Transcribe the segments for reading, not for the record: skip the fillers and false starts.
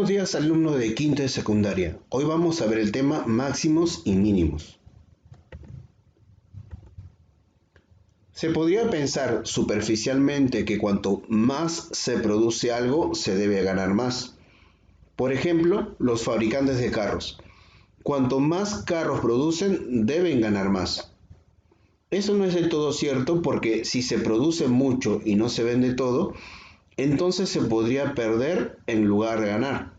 Buenos días, alumnos de quinto de secundaria. Hoy vamos a ver el tema máximos y mínimos. Se podría pensar superficialmente que cuanto más se produce algo, se debe ganar más. Por ejemplo, los fabricantes de carros. Cuanto más carros producen, deben ganar más. Eso no es del todo cierto porque si se produce mucho y no se vende todo, entonces se podría perder en lugar de ganar.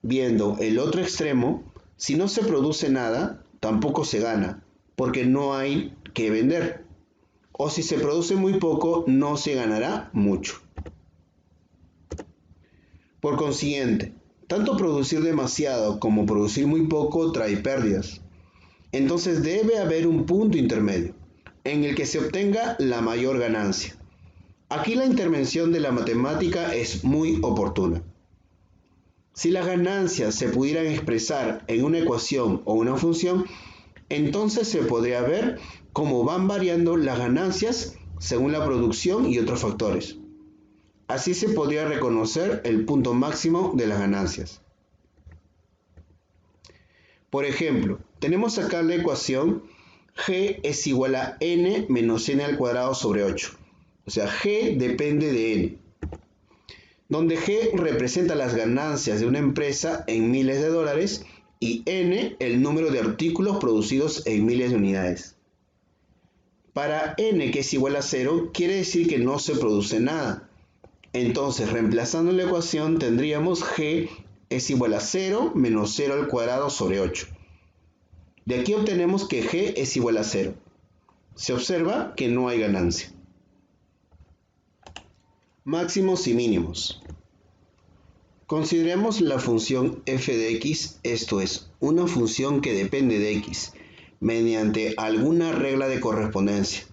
Viendo el otro extremo, si no se produce nada, tampoco se gana, porque no hay que vender. O si se produce muy poco, no se ganará mucho. Por consiguiente, tanto producir demasiado como producir muy poco trae pérdidas. Entonces debe haber un punto intermedio, en el que se obtenga la mayor ganancia. Aquí la intervención de la matemática es muy oportuna. Si las ganancias se pudieran expresar en una ecuación o una función, entonces se podría ver cómo van variando las ganancias según la producción y otros factores. Así se podría reconocer el punto máximo de las ganancias. Por ejemplo, tenemos acá la ecuación g es igual a n menos n al cuadrado sobre 8. O sea, g depende de n, donde G representa las ganancias de una empresa en miles de dólares y N el número de artículos producidos en miles de unidades. Para N, que es igual a 0, quiere decir que no se produce nada. Entonces, reemplazando la ecuación, tendríamos G es igual a 0 menos 0 al cuadrado sobre 8. De aquí obtenemos que G es igual a 0. Se observa que no hay ganancia. Máximos y mínimos. Consideremos la función f de x, esto es, una función que depende de x, mediante alguna regla de correspondencia.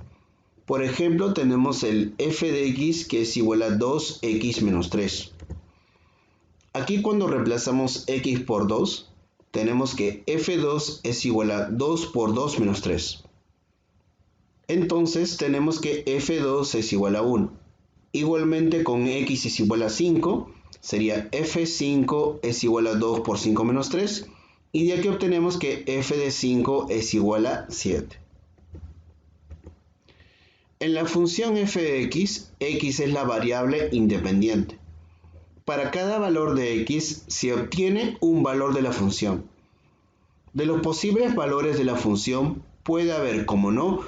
Por ejemplo, tenemos el f de x que es igual a 2x menos 3. Aquí cuando reemplazamos x por 2, tenemos que f2 es igual a 2 por 2 menos 3. Entonces tenemos que f2 es igual a 1. Igualmente con x es igual a 5, sería f5 es igual a 2 por 5 menos 3, y de aquí obtenemos que f de 5 es igual a 7. En la función f de x, x es la variable independiente. Para cada valor de x se obtiene un valor de la función. De los posibles valores de la función puede haber, como no,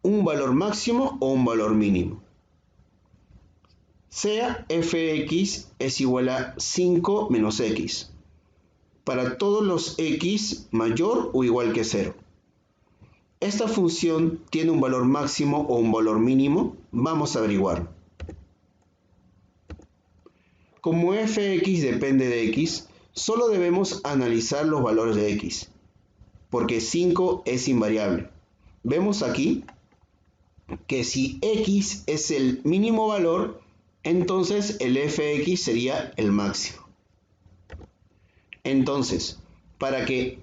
un valor máximo o un valor mínimo. Sea fx es igual a 5 menos x, para todos los x mayor o igual que 0. ¿Esta función tiene un valor máximo o un valor mínimo? Vamos a averiguarlo. Como fx depende de x, solo debemos analizar los valores de x, porque 5 es invariable. Vemos aquí que si x es el mínimo valor, entonces el fx sería el máximo. Entonces, para que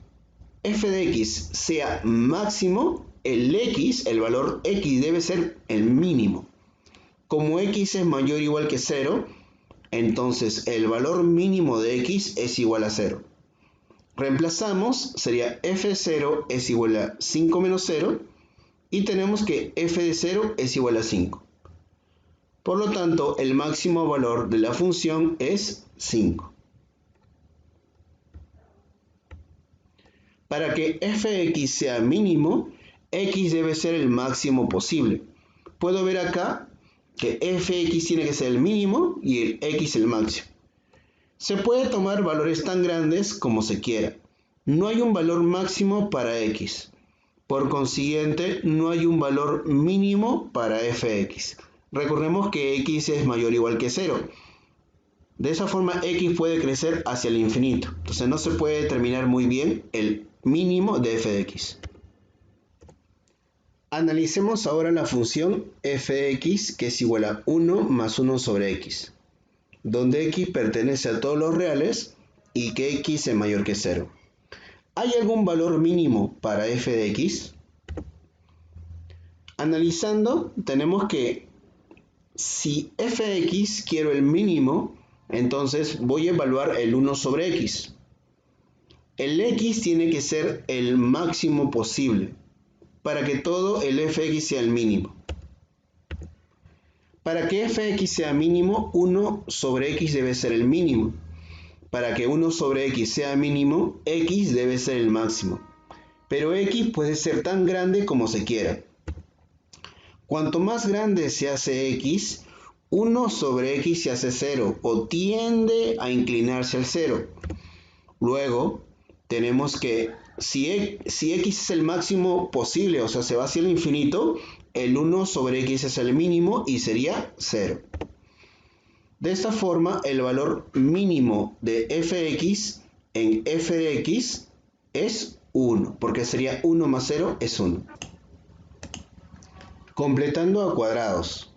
f de x sea máximo, el valor x debe ser el mínimo. Como x es mayor o igual que 0, entonces el valor mínimo de x es igual a 0. Reemplazamos, sería f0 es igual a 5 menos 0, y tenemos que f de 0 es igual a 5. Por lo tanto, el máximo valor de la función es 5. Para que fx sea mínimo, x debe ser el máximo posible. Puedo ver acá que fx tiene que ser el mínimo y el x el máximo. Se puede tomar valores tan grandes como se quiera. No hay un valor máximo para x. Por consiguiente, no hay un valor mínimo para fx. Recordemos que x es mayor o igual que 0. De esa forma, x puede crecer hacia el infinito. Entonces no se puede determinar muy bien el mínimo de f de x. Analicemos ahora la función f de x, que es igual a 1 más 1 sobre x, donde x pertenece a todos los reales y que x es mayor que 0. ¿Hay algún valor mínimo para f de x? Analizando, tenemos que si f de x quiero el mínimo, Entonces voy a evaluar el 1 sobre x. El x tiene que ser el máximo posible para que todo el fx sea el mínimo. Para que fx sea mínimo, 1 sobre x debe ser el mínimo. Para que 1 sobre x sea mínimo, x debe ser el máximo. Pero x puede ser tan grande como se quiera. Cuanto más grande se hace x, 1 sobre x se hace 0 o tiende a inclinarse al 0. Luego, tenemos que si x es el máximo posible, o sea, se va hacia el infinito, el 1 sobre x es el mínimo y sería 0. De esta forma, el valor mínimo de fx en f de x es 1, porque sería 1 más 0 es 1. Completando a cuadrados.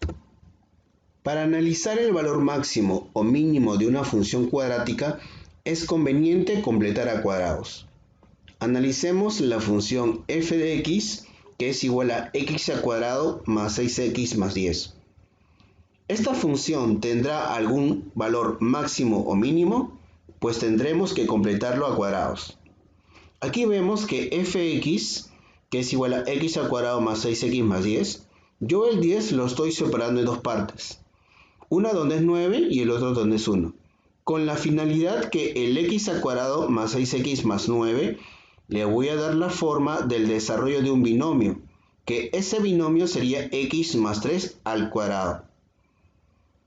Para analizar el valor máximo o mínimo de una función cuadrática, es conveniente completar a cuadrados. Analicemos la función f de x, que es igual a x al cuadrado más 6x más 10. ¿Esta función tendrá algún valor máximo o mínimo? Pues tendremos que completarlo a cuadrados. Aquí vemos que fx, que es igual a x al cuadrado más 6x más 10, yo el 10 lo estoy separando en dos partes. Una donde es 9 y el otro donde es 1. Con la finalidad que el x al cuadrado más 6x más 9 le voy a dar la forma del desarrollo de un binomio, que ese binomio sería x más 3 al cuadrado.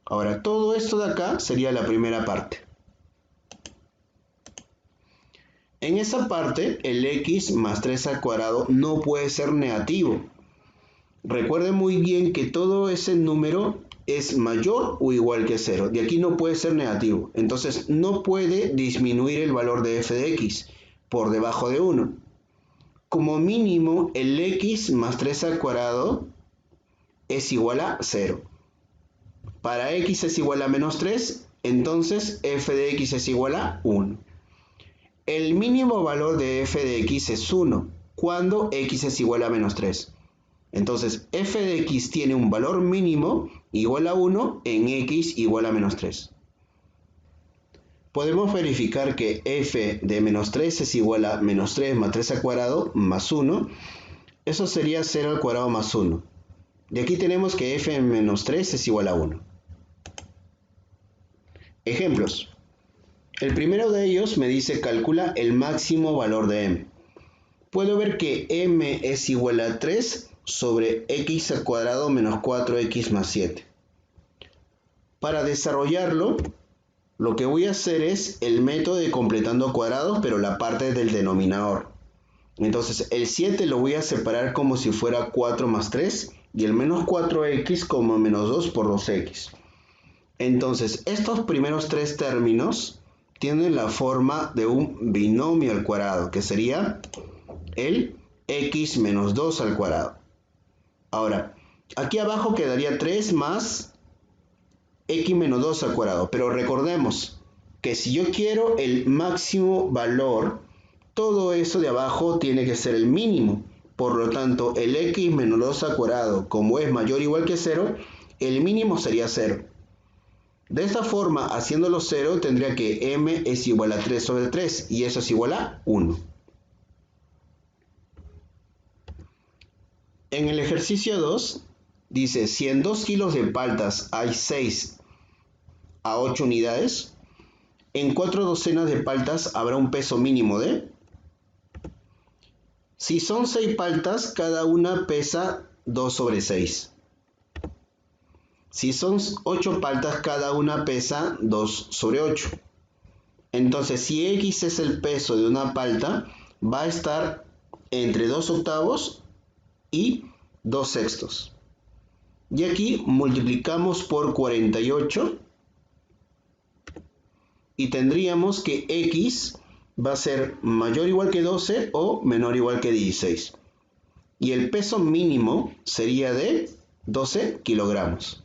Ahora, todo esto de acá sería la primera parte. En esa parte, el x más 3 al cuadrado no puede ser negativo. Recuerden muy bien que todo ese número es mayor o igual que 0. De aquí no puede ser negativo. Entonces, no puede disminuir el valor de f de x por debajo de 1. Como mínimo, el x más 3 al cuadrado es igual a 0. Para x es igual a menos 3, entonces f de x es igual a 1. El mínimo valor de f de x es 1, cuando x es igual a menos 3. Entonces, f de x tiene un valor mínimo igual a 1 en x igual a menos 3. Podemos verificar que f de menos 3 es igual a menos 3 más 3 al cuadrado más 1. Eso sería 0 al cuadrado más 1. De aquí tenemos que f de menos 3 es igual a 1. Ejemplos. El primero de ellos me dice calcula el máximo valor de m. Puedo ver que m es igual a 3 sobre x al cuadrado menos 4x más 7. Para desarrollarlo, lo que voy a hacer es el método de completando cuadrados, pero la parte del denominador. Entonces, el 7 lo voy a separar como si fuera 4 más 3 y el menos 4x como menos 2 por 2x. Entonces, estos primeros tres términos tienen la forma de un binomio al cuadrado, que sería el x menos 2 al cuadrado. Ahora, aquí abajo quedaría 3 más x menos 2 al cuadrado, pero recordemos que si yo quiero el máximo valor, todo eso de abajo tiene que ser el mínimo. Por lo tanto, el x menos 2 al cuadrado, como es mayor o igual que 0, el mínimo sería 0. De esta forma, haciéndolo 0, tendría que m es igual a 3 sobre 3 y eso es igual a 1. En el ejercicio 2, dice, si en 2 kilos de paltas hay 6 a 8 unidades, en 4 docenas de paltas habrá un peso mínimo de... Si son 6 paltas, cada una pesa 2 sobre 6. Si son 8 paltas, cada una pesa 2 sobre 8. Entonces, si x es el peso de una palta, va a estar entre 2 octavos y 2 sextos. Y aquí multiplicamos por 48 y tendríamos que x va a ser mayor o igual que 12 o menor o igual que 16. Y el peso mínimo sería de 12 kilogramos.